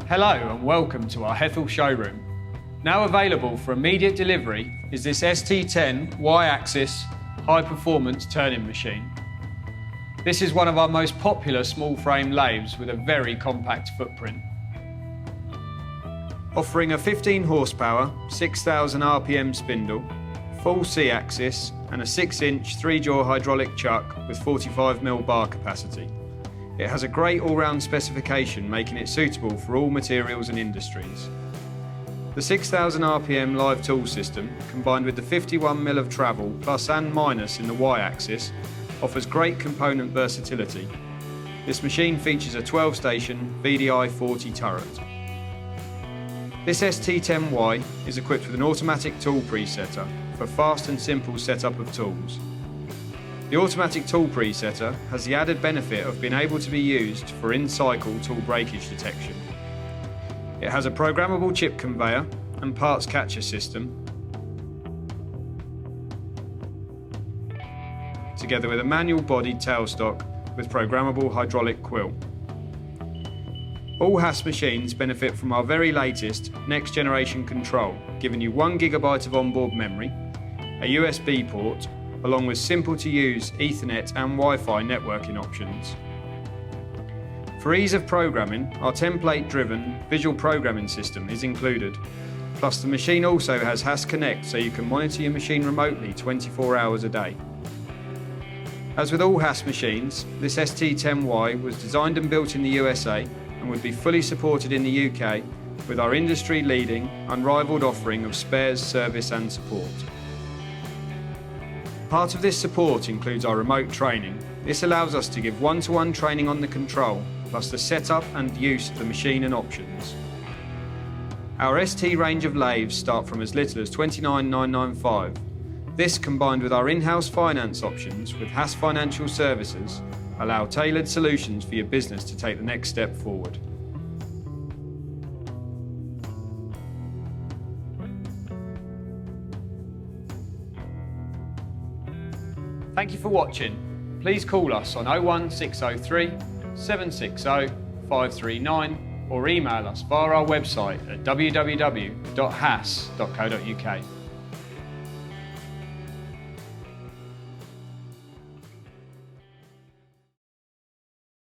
Hello and welcome to our Hethel showroom. Now available for immediate delivery is this ST-10 Y-axis high-performance turning machine. This is one of our most popular small frame lathes with a very compact footprint. Offering a 15 horsepower, 6,000 RPM spindle, full C-axis and a 6-inch 3-jaw hydraulic chuck with 45mm bar capacity. It has a great all-round specification, making it suitable for all materials and industries. The 6,000 RPM live tool system, combined with the 51mm of travel plus and minus in the Y-axis, offers great component versatility. This machine features a 12-station VDI 40 turret. This ST-10Y is equipped with an automatic tool presetter for fast and simple setup of tools. The automatic tool presetter has the added benefit of being able to be used for in-cycle tool breakage detection. It has a programmable chip conveyor and parts catcher system, together with a manual-bodied tailstock with programmable hydraulic quill. All Haas machines benefit from our very latest next-generation control, giving you 1 GB of onboard memory, a USB port, along with simple-to-use Ethernet and Wi-Fi networking options. For ease of programming, our template-driven visual programming system is included. Plus, the machine also has Haas Connect, so you can monitor your machine remotely 24 hours a day. As with all Haas machines, this ST-10Y was designed and built in the USA and would be fully supported in the UK with our industry-leading, unrivaled offering of spares, service and support. Part of this support includes our remote training. This allows us to give one-to-one training on the control, plus the setup and use of the machine and options. Our ST range of lathes start from as little as $29,995. This, combined with our in-house finance options with Haas Financial Services, allow tailored solutions for your business to take the next step forward. Thank you for watching. Please call us on 01603 760 539 or email us via our website at www.haas.co.uk.